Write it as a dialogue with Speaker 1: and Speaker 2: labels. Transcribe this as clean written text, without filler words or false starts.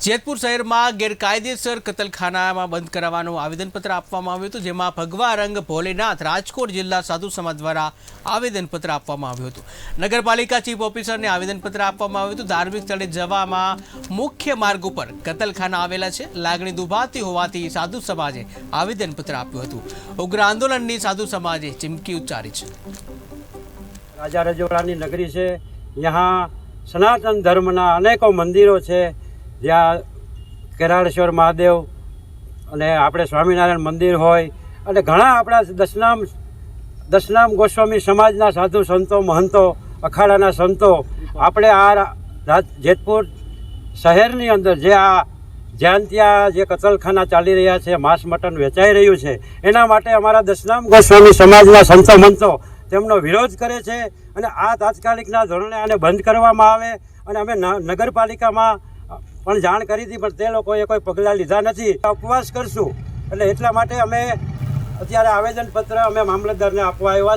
Speaker 1: જેતપુર શહેરમાં ગેરકાયદેસર કતલખાનામાં બંધ કરાવવાનું આવેદનપત્ર આપવામાં આવ્યું હતું, જેમાં ભગવા રંગ ભોલેનાથ રાજકોટ જિલ્લા સાધુ સમાજ દ્વારા આવેદનપત્ર આપવામાં આવ્યું હતું. નગરપાલિકા ચીફ ઓફિસરને આવેદનપત્ર આપવામાં આવ્યું હતું. ધાર્મિક સ્થળે જવામાં મુખ્ય માર્ગ ઉપર કતલખાના આવેલા છે. લાગણી દુભાતી હોવાથી સાધુ સમાજે આવેદનપત્ર આપ્યું હતું. ઉગ્ર આંદોલનની સાધુ સમાજે ચીમકી ઉચ્ચારી છે.
Speaker 2: રાજા રજવાડાની નગરી છે. यहाँ સનાતન ધર્મના અનેકો મંદિરો છે, જ્યાં કેરાળેશ્વર મહાદેવ અને આપણે સ્વામિનારાયણ મંદિર હોય અને ઘણા આપણા દશનામ ગોસ્વામી સમાજના સાધુ સંતો મહંતો અખાડાના સંતો આપણે આ જેતપુર શહેરની અંદર જ્યાં ત્યાં જે કતલખાના ચાલી રહ્યા છે, માંસ મટન વેચાઈ રહ્યું છે, એના માટે અમારા દશનામ ગોસ્વામી સમાજના સંતો મંતો તેમનો વિરોધ કરે છે અને આ તાત્કાલિકના ધોરણે આને બંધ કરવામાં આવે. અને અમે નગરપાલિકામાં પણ જાણ કરી હતી, પણ તે લોકોએ કોઈ પગલાં લીધા નથી. ઉપવાસ કરશું એટલે એટલા માટે અમે અત્યારે આવેદનપત્ર અમે મામલતદારને આપવા આવ્યા છે.